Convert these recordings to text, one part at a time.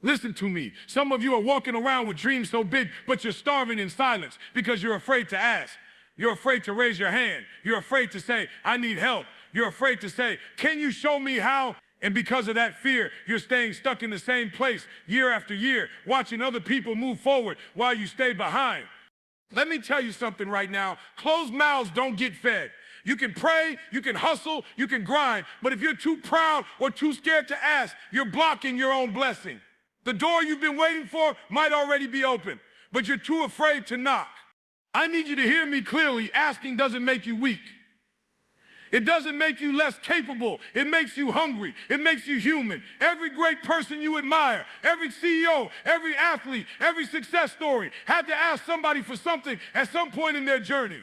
Listen to me. Some of you are walking around with dreams so big, but you're starving in silence because you're afraid to ask. You're afraid to raise your hand. You're afraid to say, I need help. You're afraid to say, can you show me how? And because of that fear, you're staying stuck in the same place year after year, watching other people move forward while you stay behind. Let me tell you something right now. Closed mouths don't get fed. You can pray, you can hustle, you can grind, but if you're too proud or too scared to ask, you're blocking your own blessing. The door you've been waiting for might already be open, but you're too afraid to knock. I need you to hear me clearly. Asking doesn't make you weak. It doesn't make you less capable. It makes you hungry. It makes you human. Every great person you admire, every CEO, every athlete, every success story had to ask somebody for something at some point in their journey.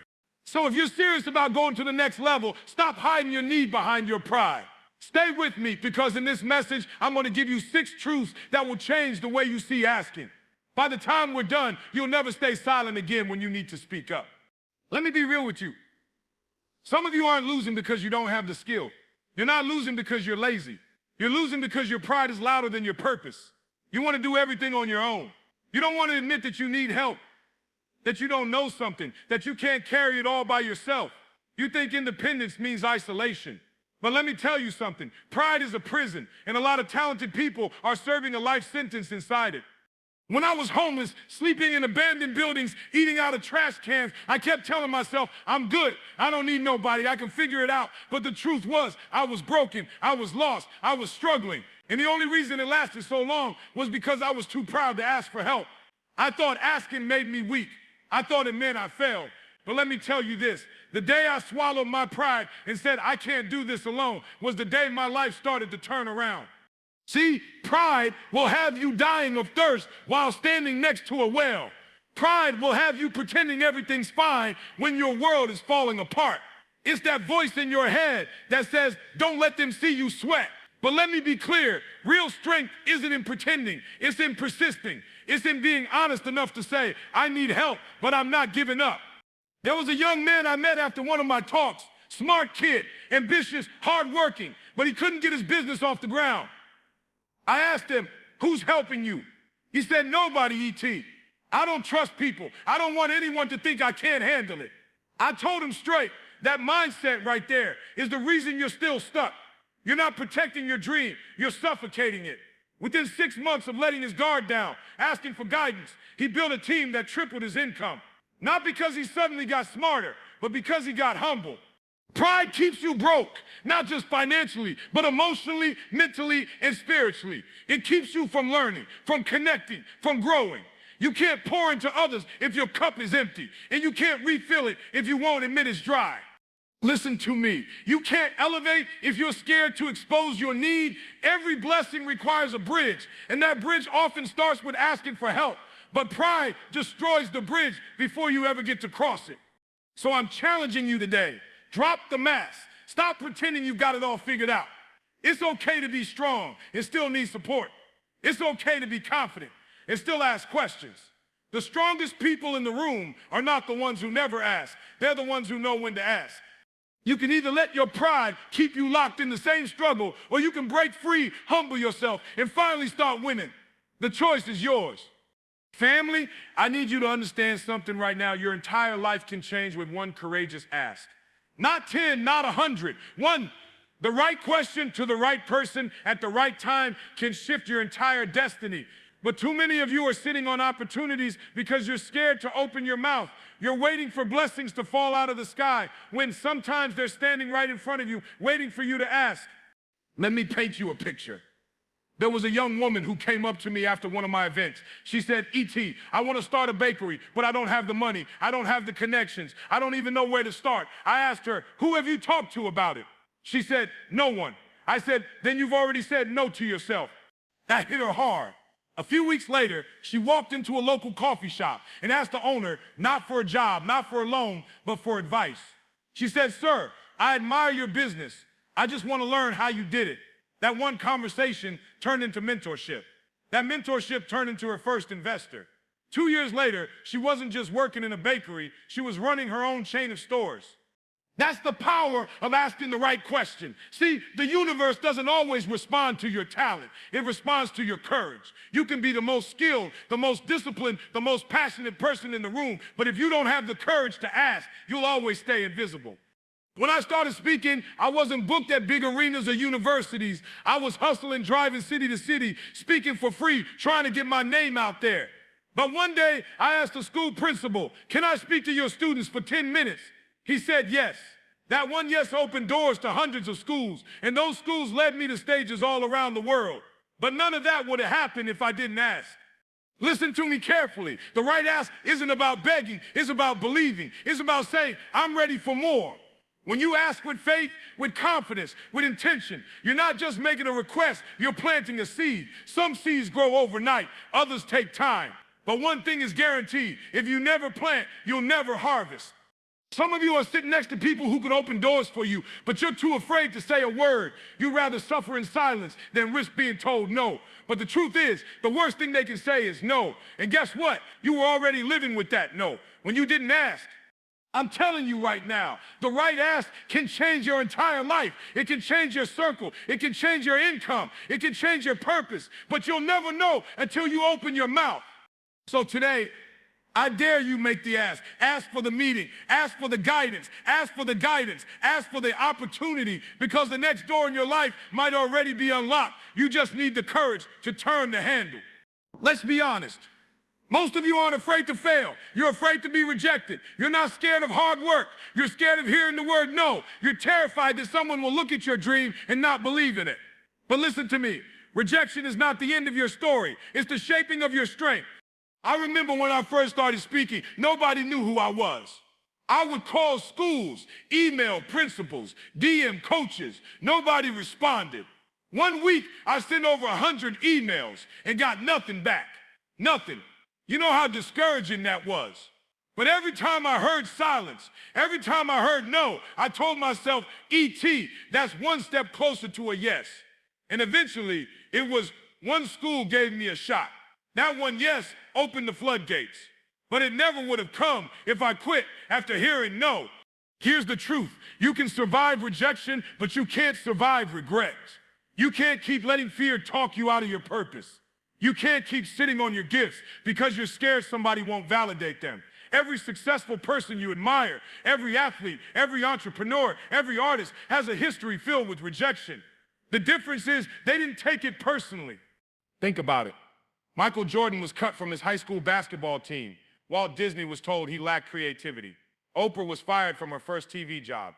So if you're serious about going to the next level, stop hiding your need behind your pride. Stay with me, because in this message, I'm going to give you 6 truths that will change the way you see asking. By the time we're done, you'll never stay silent again when you need to speak up. Let me be real with you. Some of you aren't losing because you don't have the skill. You're not losing because you're lazy. You're losing because your pride is louder than your purpose. You want to do everything on your own. You don't want to admit that you need help, that you don't know something, that you can't carry it all by yourself. You think independence means isolation. But let me tell you something. Pride is a prison, and a lot of talented people are serving a life sentence inside it. When I was homeless, sleeping in abandoned buildings, eating out of trash cans, I kept telling myself, I'm good. I don't need nobody. I can figure it out. But the truth was, I was broken. I was lost. I was struggling. And the only reason it lasted so long was because I was too proud to ask for help. I thought asking made me weak. I thought it meant I failed. But let me tell you this. The day I swallowed my pride and said, I can't do this alone, was the day my life started to turn around. See, pride will have you dying of thirst while standing next to a well. Pride will have you pretending everything's fine when your world is falling apart. It's that voice in your head that says, don't let them see you sweat. But let me be clear, real strength isn't in pretending, it's in persisting. It's in being honest enough to say, I need help, but I'm not giving up. There was a young man I met after one of my talks, smart kid, ambitious, hardworking, but he couldn't get his business off the ground. I asked him, who's helping you? He said, nobody, E.T. I don't trust people. I don't want anyone to think I can't handle it. I told him straight, that mindset right there is the reason you're still stuck. You're not protecting your dream. You're suffocating it. Within 6 months of letting his guard down, asking for guidance, he built a team that tripled his income. Not because he suddenly got smarter, but because he got humble. Pride keeps you broke, not just financially, but emotionally, mentally, and spiritually. It keeps you from learning, from connecting, from growing. You can't pour into others if your cup is empty, and you can't refill it if you won't admit it's dry. Listen to me. You can't elevate if you're scared to expose your need. Every blessing requires a bridge, and that bridge often starts with asking for help. But pride destroys the bridge before you ever get to cross it. So I'm challenging you today. Drop the mask. Stop pretending you've got it all figured out. It's okay to be strong and still need support. It's okay to be confident and still ask questions. The strongest people in the room are not the ones who never ask. They're the ones who know when to ask. You can either let your pride keep you locked in the same struggle, or you can break free, humble yourself, and finally start winning. The choice is yours. Family, I need you to understand something right now. Your entire life can change with one courageous ask. Not 10, not 100. One, the right question to the right person at the right time can shift your entire destiny. But too many of you are sitting on opportunities because you're scared to open your mouth. You're waiting for blessings to fall out of the sky when sometimes they're standing right in front of you, waiting for you to ask. Let me paint you a picture. There was a young woman who came up to me after one of my events. She said, E.T., I want to start a bakery, but I don't have the money. I don't have the connections. I don't even know where to start. I asked her, who have you talked to about it? She said, no one. I said, then you've already said no to yourself. That hit her hard. A few weeks later, she walked into a local coffee shop and asked the owner, not for a job, not for a loan, but for advice. She said, sir, I admire your business. I just want to learn how you did it. That one conversation turned into mentorship. That mentorship turned into her first investor. 2 years later, she wasn't just working in a bakery, she was running her own chain of stores. That's the power of asking the right question. See, the universe doesn't always respond to your talent. It responds to your courage. You can be the most skilled, the most disciplined, the most passionate person in the room, but if you don't have the courage to ask, you'll always stay invisible. When I started speaking, I wasn't booked at big arenas or universities. I was hustling, driving city to city, speaking for free, trying to get my name out there. But one day, I asked the school principal, "Can I speak to your students for 10 minutes?" He said yes. That one yes opened doors to hundreds of schools, and those schools led me to stages all around the world. But none of that would have happened if I didn't ask. Listen to me carefully. The right ask isn't about begging, it's about believing. It's about saying, "I'm ready for more." When you ask with faith, with confidence, with intention, you're not just making a request, you're planting a seed. Some seeds grow overnight, others take time. But one thing is guaranteed, if you never plant, you'll never harvest. Some of you are sitting next to people who can open doors for you, but you're too afraid to say a word. You'd rather suffer in silence than risk being told no. But the truth is, the worst thing they can say is no. And guess what? You were already living with that no when you didn't ask. I'm telling you right now, the right ask can change your entire life. It can change your circle. It can change your income. It can change your purpose. But you'll never know until you open your mouth. So today, I dare you make the ask. Ask for the meeting. Ask for the guidance. Ask for the guidance. Ask for the opportunity, because the next door in your life might already be unlocked. You just need the courage to turn the handle. Let's be honest. Most of you aren't afraid to fail. You're afraid to be rejected. You're not scared of hard work. You're scared of hearing the word no. You're terrified that someone will look at your dream and not believe in it. But listen to me. Rejection is not the end of your story. It's the shaping of your strength. I remember when I first started speaking, nobody knew who I was. I would call schools, email principals, DM coaches. Nobody responded. One week, I sent over 100 emails and got nothing back. Nothing. You know how discouraging that was. But every time I heard silence, every time I heard no, I told myself, E.T., that's one step closer to a yes. And eventually, it was one school gave me a shot. That one yes opened the floodgates. But it never would have come if I quit after hearing no. Here's the truth. You can survive rejection, but you can't survive regret. You can't keep letting fear talk you out of your purpose. You can't keep sitting on your gifts because you're scared somebody won't validate them. Every successful person you admire, every athlete, every entrepreneur, every artist has a history filled with rejection. The difference is they didn't take it personally. Think about it. Michael Jordan was cut from his high school basketball team. Walt Disney was told he lacked creativity. Oprah was fired from her first TV job.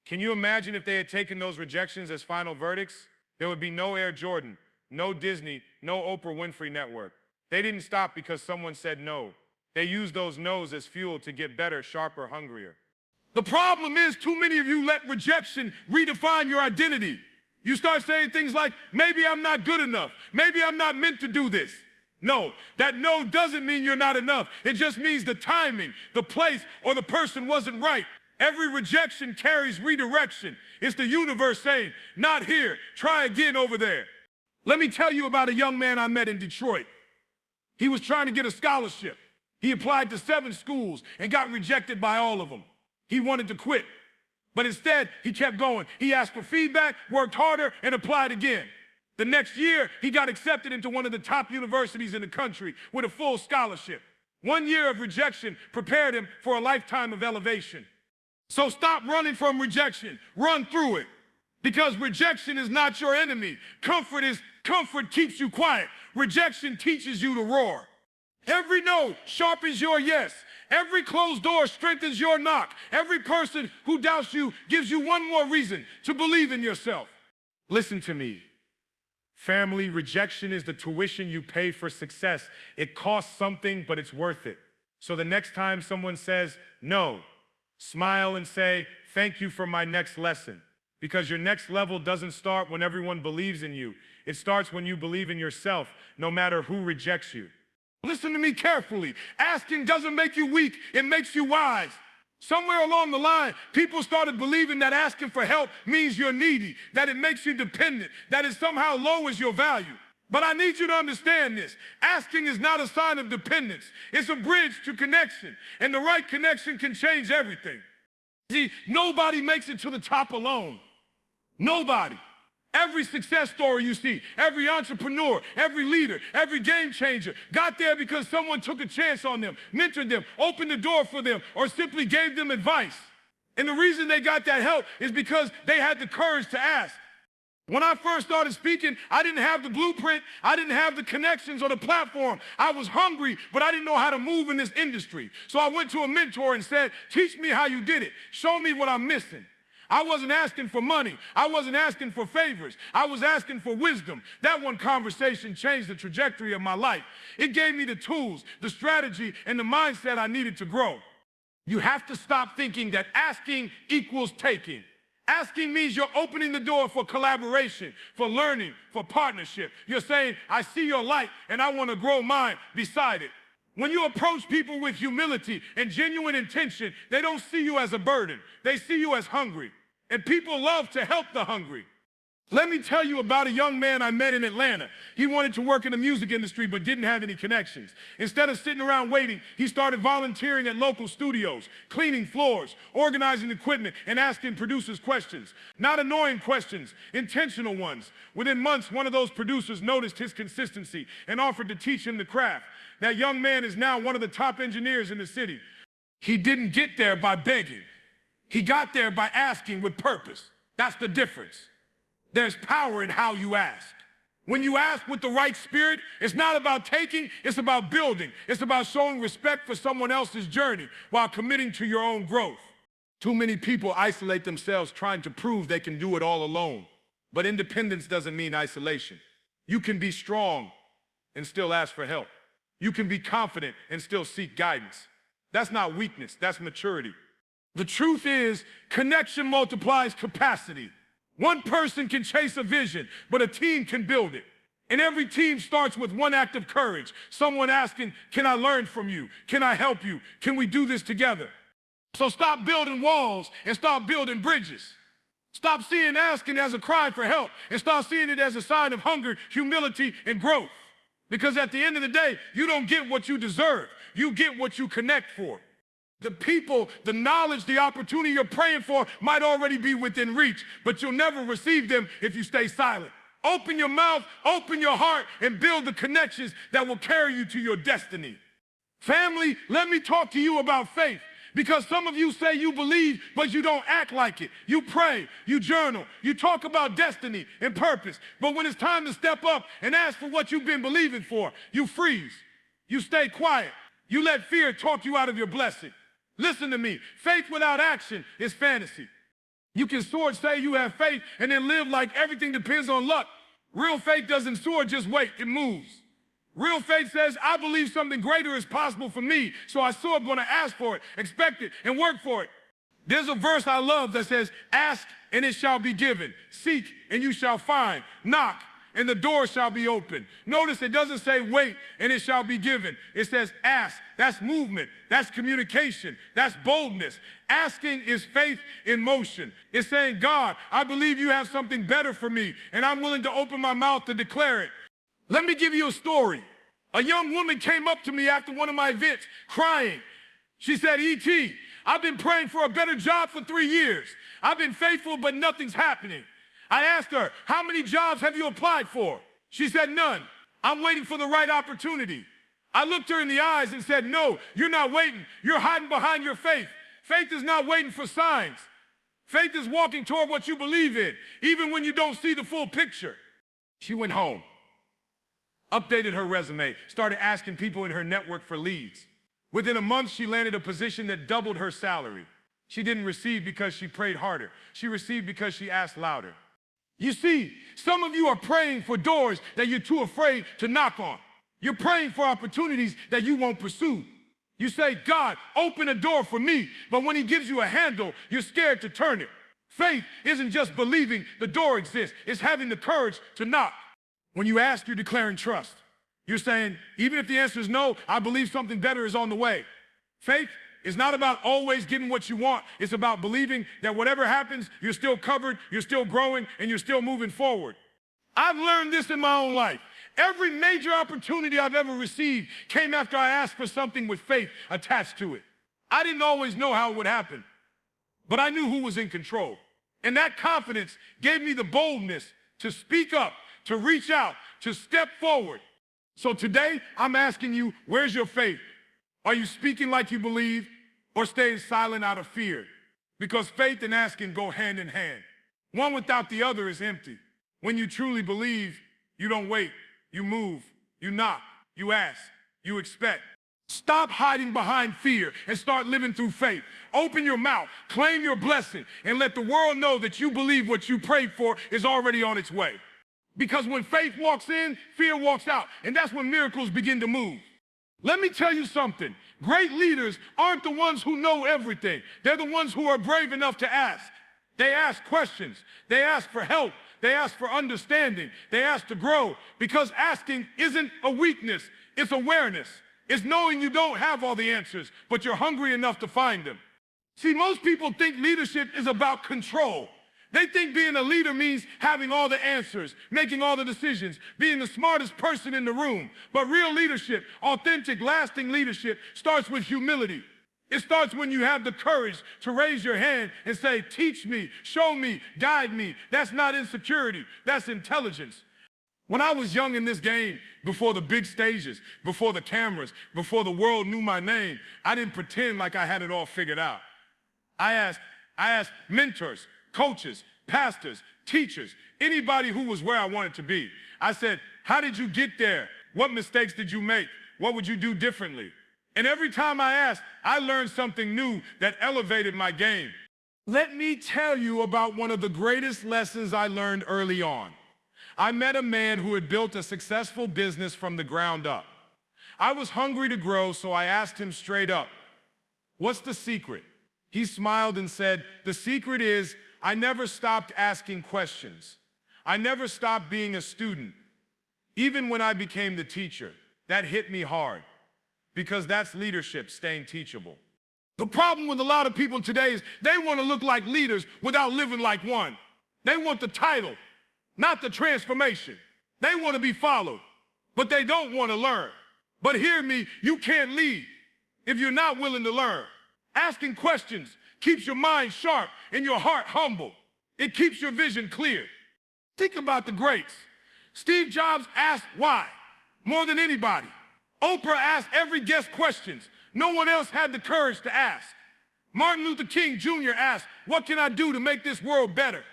Can you imagine if they had taken those rejections as final verdicts? There would be no Air Jordan, no Disney, no Oprah Winfrey Network. They didn't stop because someone said no. They used those no's as fuel to get better, sharper, hungrier. The problem is too many of you let rejection redefine your identity. You start saying things like, maybe I'm not good enough. Maybe I'm not meant to do this. No, that no doesn't mean you're not enough. It just means the timing, the place, or the person wasn't right. Every rejection carries redirection. It's the universe saying, not here, try again over there. Let me tell you about a young man I met in Detroit. He was trying to get a scholarship. He applied to 7 schools and got rejected by all of them. He wanted to quit. But instead, he kept going. He asked for feedback, worked harder, and applied again. The next year, he got accepted into one of the top universities in the country with a full scholarship. 1 year of rejection prepared him for a lifetime of elevation. So stop running from rejection. Run through it. Because rejection is not your enemy. Comfort keeps you quiet. Rejection teaches you to roar. Every no sharpens your yes. Every closed door strengthens your knock. Every person who doubts you gives you one more reason to believe in yourself. Listen to me. Family, rejection is the tuition you pay for success. It costs something, but it's worth it. So the next time someone says no, smile and say, thank you for my next lesson. Because your next level doesn't start when everyone believes in you. It starts when you believe in yourself, no matter who rejects you. Listen to me carefully. Asking doesn't make you weak, it makes you wise. Somewhere along the line, people started believing that asking for help means you're needy, that it makes you dependent, that it somehow lowers your value. But I need you to understand this. Asking is not a sign of dependence. It's a bridge to connection, and the right connection can change everything. See, nobody makes it to the top alone. Nobody. Every success story you see, every entrepreneur, every leader, every game changer got there because someone took a chance on them, mentored them, opened the door for them, or simply gave them advice. And the reason they got that help is because they had the courage to ask. When I first started speaking, I didn't have the blueprint, I didn't have the connections or the platform. I was hungry, but I didn't know how to move in this industry. So I went to a mentor and said, teach me how you did it. Show me what I'm missing. I wasn't asking for money. I wasn't asking for favors. I was asking for wisdom. That one conversation changed the trajectory of my life. It gave me the tools, the strategy, and the mindset I needed to grow. You have to stop thinking that asking equals taking. Asking means you're opening the door for collaboration, for learning, for partnership. You're saying, I see your light and I want to grow mine beside it. When you approach people with humility and genuine intention, they don't see you as a burden. They see you as hungry. And people love to help the hungry. Let me tell you about a young man I met in Atlanta. He wanted to work in the music industry but didn't have any connections. Instead of sitting around waiting, he started volunteering at local studios, cleaning floors, organizing equipment, and asking producers questions. Not annoying questions, intentional ones. Within months, one of those producers noticed his consistency and offered to teach him the craft. That young man is now one of the top engineers in the city. He didn't get there by begging. He got there by asking with purpose. That's the difference. There's power in how you ask. When you ask with the right spirit, it's not about taking, it's about building. It's about showing respect for someone else's journey while committing to your own growth. Too many people isolate themselves trying to prove they can do it all alone. But independence doesn't mean isolation. You can be strong and still ask for help. You can be confident and still seek guidance. That's not weakness, that's maturity. The truth is, connection multiplies capacity. One person can chase a vision, but a team can build it. And every team starts with one act of courage. Someone asking, can I learn from you? Can I help you? Can we do this together? So stop building walls and start building bridges. Stop seeing asking as a cry for help and start seeing it as a sign of hunger, humility, and growth. Because at the end of the day, you don't get what you deserve. You get what you connect for. The people, the knowledge, the opportunity you're praying for might already be within reach, but you'll never receive them if you stay silent. Open your mouth, open your heart, and build the connections that will carry you to your destiny. Family, let me talk to you about faith, because some of you say you believe, but you don't act like it. You pray, you journal, you talk about destiny and purpose, but when it's time to step up and ask for what you've been believing for, you freeze, you stay quiet, you let fear talk you out of your blessing. Listen to me, faith without action is fantasy. You can sort of say you have faith and then live like everything depends on luck. Real faith doesn't soar, just wait, it moves. Real faith says, I believe something greater is possible for me, so I soar, I'm gonna ask for it, expect it, and work for it. There's a verse I love that says, ask and it shall be given. Seek and you shall find. Knock and the door shall be open. Notice it doesn't say wait and it shall be given. It says ask. That's movement. That's communication. That's boldness. Asking is faith in motion. It's saying, God, I believe you have something better for me, and I'm willing to open my mouth to declare it. Let me give you a story. A young woman came up to me after one of my events crying. She said, E.T., I've been praying for a better job for 3 years. I've been faithful, but nothing's happening. I asked her, how many jobs have you applied for? She said, none. I'm waiting for the right opportunity. I looked her in the eyes and said, no, you're not waiting. You're hiding behind your faith. Faith is not waiting for signs. Faith is walking toward what you believe in, even when you don't see the full picture. She went home, updated her resume, started asking people in her network for leads. Within a month, she landed a position that doubled her salary. She didn't receive because she prayed harder. She received because she asked louder. You see, some of you are praying for doors that you're too afraid to knock on. You're praying for opportunities that you won't pursue. You say, God, open a door for me, but when he gives you a handle, you're scared to turn it. Faith isn't just believing the door exists, it's having the courage to knock. When you ask, you're declaring trust. You're saying, even if the answer is no, I believe something better is on the way. Faith is not about always getting what you want. It's about believing that whatever happens, you're still covered, you're still growing, and you're still moving forward. I've learned this in my own life. Every major opportunity I've ever received came after I asked for something with faith attached to it. I didn't always know how it would happen, but I knew who was in control. And that confidence gave me the boldness to speak up, to reach out, to step forward. So today, I'm asking you, where's your faith? Are you speaking like you believe or staying silent out of fear? Because faith and asking go hand in hand. One without the other is empty. When you truly believe, you don't wait, you move, you knock, you ask, you expect. Stop hiding behind fear and start living through faith. Open your mouth, claim your blessing, and let the world know that you believe what you prayed for is already on its way. Because when faith walks in, fear walks out, and that's when miracles begin to move. Let me tell you something. Great leaders aren't the ones who know everything. They're the ones who are brave enough to ask. They ask questions. They ask for help. They ask for understanding. They ask to grow, because asking isn't a weakness, it's awareness. It's knowing you don't have all the answers, but you're hungry enough to find them. See, most people think leadership is about control. They think being a leader means having all the answers, making all the decisions, being the smartest person in the room. But real leadership, authentic, lasting leadership, starts with humility. It starts when you have the courage to raise your hand and say, teach me, show me, guide me. That's not insecurity, that's intelligence. When I was young in this game, before the big stages, before the cameras, before the world knew my name, I didn't pretend like I had it all figured out. I asked mentors, coaches, pastors, teachers, anybody who was where I wanted to be. I said, how did you get there? What mistakes did you make? What would you do differently? And every time I asked, I learned something new that elevated my game. Let me tell you about one of the greatest lessons I learned early on. I met a man who had built a successful business from the ground up. I was hungry to grow, so I asked him straight up, what's the secret? He smiled and said, the secret is I never stopped asking questions. I never stopped being a student. Even when I became the teacher, that hit me hard, because that's leadership, staying teachable. The problem with a lot of people today is they want to look like leaders without living like one. They want the title, not the transformation. They want to be followed, but they don't want to learn. But hear me, you can't lead if you're not willing to learn. Asking questions keeps your mind sharp and your heart humble. It keeps your vision clear. Think about the greats. Steve Jobs asked why more than anybody. Oprah asked every guest questions no one else had the courage to ask. Martin Luther King Jr. asked, what can I do to make this world better?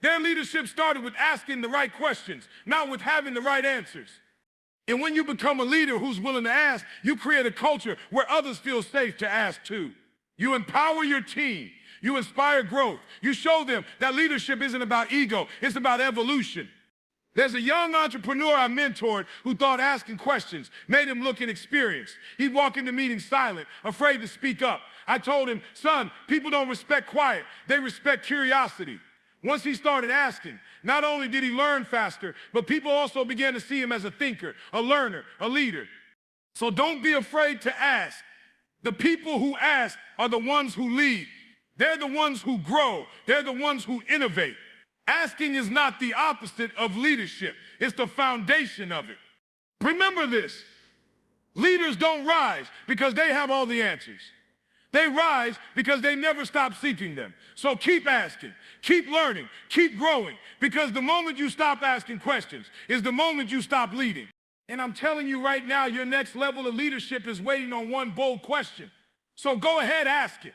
Their leadership started with asking the right questions, not with having the right answers. And when you become a leader who's willing to ask, you create a culture where others feel safe to ask too. You empower your team. You inspire growth. You show them that leadership isn't about ego, it's about evolution. There's a young entrepreneur I mentored who thought asking questions made him look inexperienced. He'd walk into meetings silent, afraid to speak up. I told him, son, people don't respect quiet, they respect curiosity. Once he started asking, not only did he learn faster, but people also began to see him as a thinker, a learner, a leader. So don't be afraid to ask. The people who ask are the ones who lead. They're the ones who grow. They're the ones who innovate. Asking is not the opposite of leadership. It's the foundation of it. Remember this. Leaders don't rise because they have all the answers. They rise because they never stop seeking them. So keep asking, keep learning, keep growing, because the moment you stop asking questions is the moment you stop leading. And I'm telling you right now, your next level of leadership is waiting on one bold question. So go ahead, ask it.